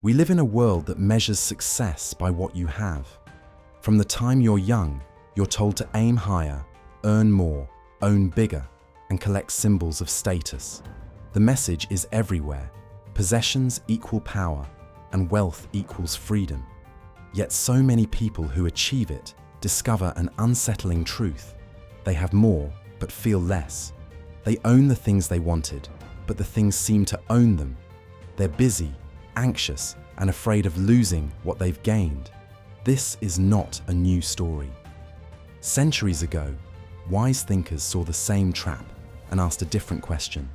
We live in a world that measures success by what you have. From the time you're young, you're told to aim higher, earn more, own bigger, and collect symbols of status. The message is everywhere. Possessions equal power, and wealth equals freedom. Yet so many people who achieve it discover an unsettling truth. They have more, but feel less. They own the things they wanted, but the things seem to own them. They're busy, anxious, and afraid of losing what they've gained. This is not a new story. Centuries ago, wise thinkers saw the same trap and asked a different question.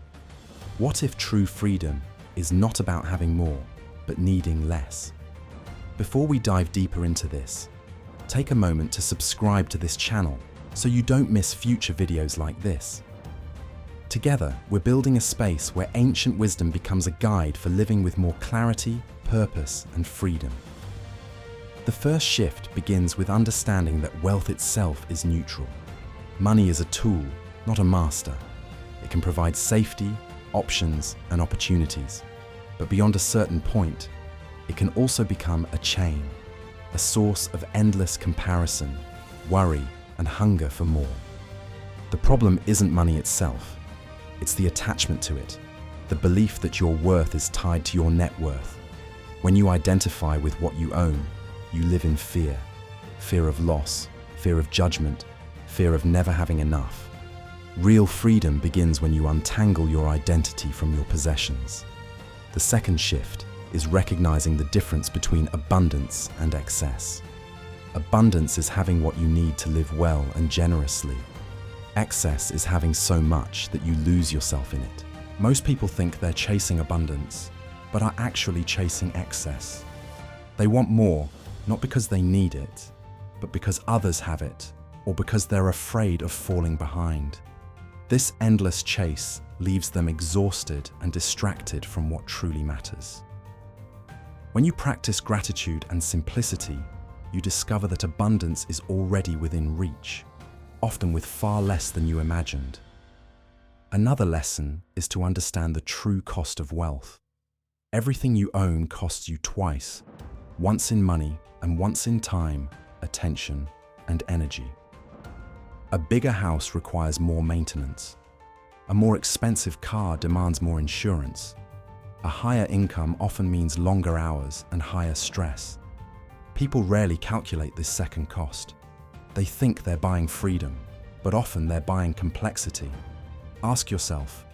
What if true freedom is not about having more, but needing less? Before we dive deeper into this, take a moment to subscribe to this channel so you don't miss future videos like this. Together, we're building a space where ancient wisdom becomes a guide for living with more clarity, purpose, and freedom. The first shift begins with understanding that wealth itself is neutral. Money is a tool, not a master. It can provide safety, options, and opportunities. But beyond a certain point, it can also become a chain, a source of endless comparison, worry, and hunger for more. The problem isn't money itself. It's the attachment to it, the belief that your worth is tied to your net worth. When you identify with what you own, you live in fear. Fear of loss, fear of judgment, fear of never having enough. Real freedom begins when you untangle your identity from your possessions. The second shift is recognizing the difference between abundance and excess. Abundance is having what you need to live well and generously. Excess is having so much that you lose yourself in it. Most people think they're chasing abundance, but are actually chasing excess. They want more, not because they need it, but because others have it, or because they're afraid of falling behind. This endless chase leaves them exhausted and distracted from what truly matters. When you practice gratitude and simplicity, you discover that abundance is already within reach, often with far less than you imagined. Another lesson is to understand the true cost of wealth. Everything you own costs you twice, once in money and once in time, attention, and energy. A bigger house requires more maintenance. A more expensive car demands more insurance. A higher income often means longer hours and higher stress. People rarely calculate this second cost. They think they're buying freedom, but often they're buying complexity. Ask yourself,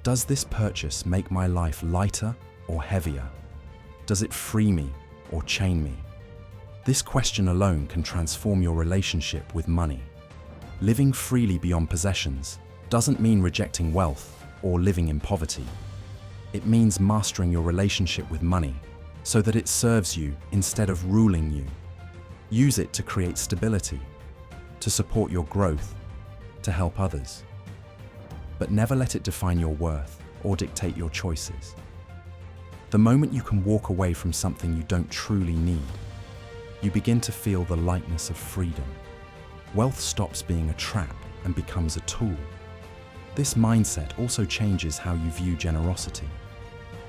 does this purchase make my life lighter or heavier? Does it free me or chain me? This question alone can transform your relationship with money. Living freely beyond possessions doesn't mean rejecting wealth or living in poverty. It means mastering your relationship with money so that it serves you instead of ruling you. Use it to create stability, to support your growth, to help others. But never let it define your worth or dictate your choices. The moment you can walk away from something you don't truly need, you begin to feel the lightness of freedom. Wealth stops being a trap and becomes a tool. This mindset also changes how you view generosity.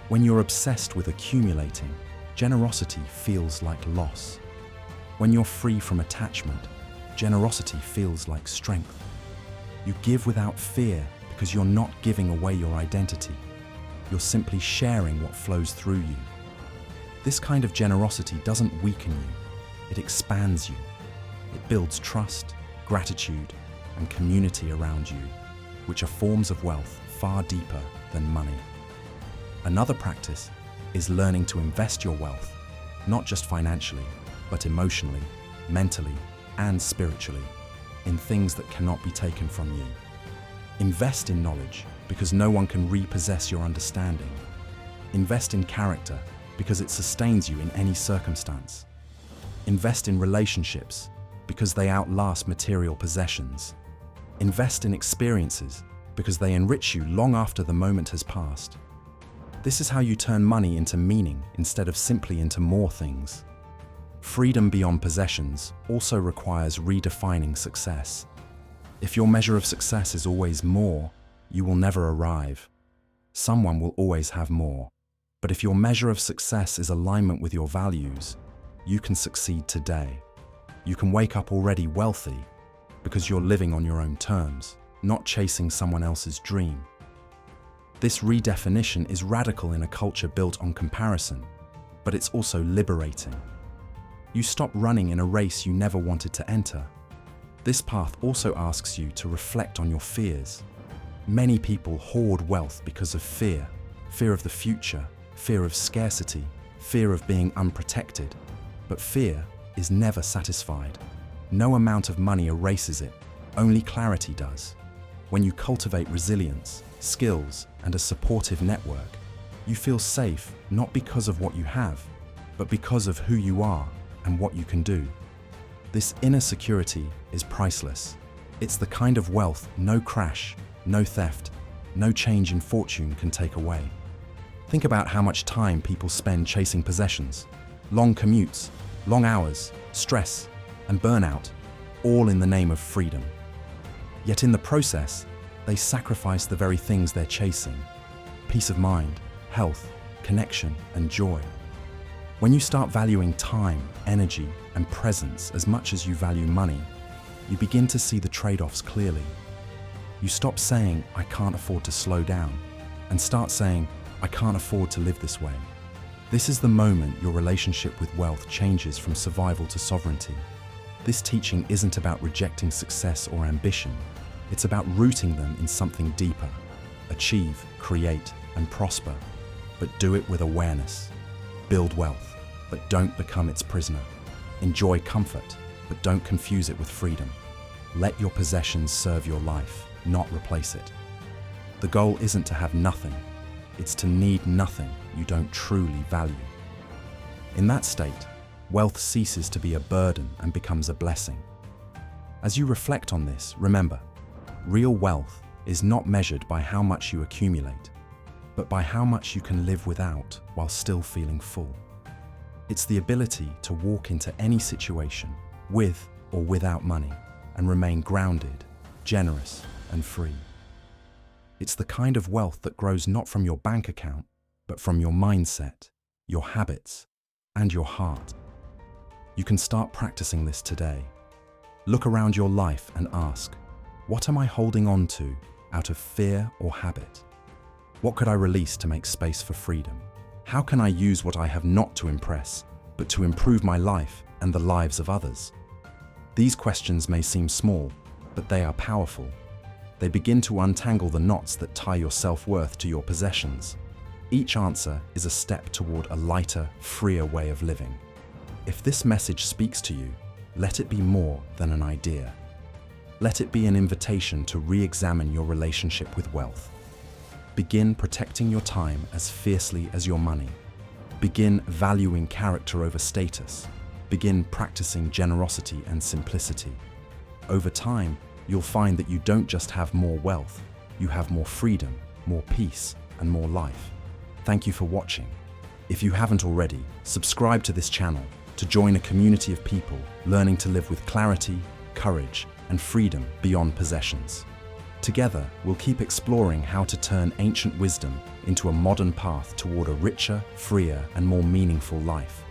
When you're obsessed with accumulating, generosity feels like loss. When you're free from attachment, generosity feels like strength. You give without fear because you're not giving away your identity. You're simply sharing what flows through you. This kind of generosity doesn't weaken you, it expands you. It builds trust, gratitude, and community around you, which are forms of wealth far deeper than money. Another practice is learning to invest your wealth, not just financially, but emotionally, mentally, and spiritually, in things that cannot be taken from you. Invest in knowledge, because no one can repossess your understanding. Invest in character, because it sustains you in any circumstance. Invest in relationships, because they outlast material possessions. Invest in experiences, because they enrich you long after the moment has passed. This is how you turn money into meaning instead of simply into more things. Freedom beyond possessions also requires redefining success. If your measure of success is always more, you will never arrive. Someone will always have more. But But if your measure of success is alignment with your values, you can succeed today. You can wake up already wealthy because you're living on your own terms, not chasing someone else's dream. This redefinition is radical in a culture built on comparison, but it's also liberating. You stop running in a race you never wanted to enter. This path also asks you to reflect on your fears. Many people hoard wealth because of fear. Fear of the future, fear of scarcity, fear of being unprotected. But fear is never satisfied. No amount of money erases it, only clarity does. When you cultivate resilience, skills, and a supportive network, you feel safe not because of what you have, but because of who you are and what you can do. This inner security is priceless. It's the kind of wealth no crash, no theft, no change in fortune can take away. Think about how much time people spend chasing possessions. Long commutes, long hours, stress, and burnout, all in the name of freedom. Yet in the process, they sacrifice the very things they're chasing: peace of mind, health, connection, and joy. When you start valuing time, energy, and presence as much as you value money, you begin to see the trade-offs clearly. You stop saying, "I can't afford to slow down," and start saying, "I can't afford to live this way." This is the moment your relationship with wealth changes from survival to sovereignty. This teaching isn't about rejecting success or ambition. It's about rooting them in something deeper. Achieve, create, and prosper, but do it with awareness. Build wealth, but don't become its prisoner. Enjoy comfort, but don't confuse it with freedom. Let your possessions serve your life, not replace it. The goal isn't to have nothing. It's to need nothing you don't truly value. In that state, wealth ceases to be a burden and becomes a blessing. As you reflect on this, remember, real wealth is not measured by how much you accumulate, but by how much you can live without while still feeling full. It's the ability to walk into any situation, with or without money, and remain grounded, generous, and free. It's the kind of wealth that grows not from your bank account, but from your mindset, your habits, and your heart. You can start practicing this today. Look around your life and ask, what am I holding on to out of fear or habit? What could I release to make space for freedom? How can I use what I have not to impress, but to improve my life and the lives of others? These questions may seem small, but they are powerful. They begin to untangle the knots that tie your self-worth to your possessions. Each answer is a step toward a lighter, freer way of living. If this message speaks to you, let it be more than an idea. Let it be an invitation to re-examine your relationship with wealth. Begin protecting your time as fiercely as your money. Begin valuing character over status. Begin practicing generosity and simplicity. Over time, you'll find that you don't just have more wealth, you have more freedom, more peace, and more life. Thank you for watching. If you haven't already, subscribe to this channel to join a community of people learning to live with clarity, courage, and freedom beyond possessions. Together, we'll keep exploring how to turn ancient wisdom into a modern path toward a richer, freer, and more meaningful life.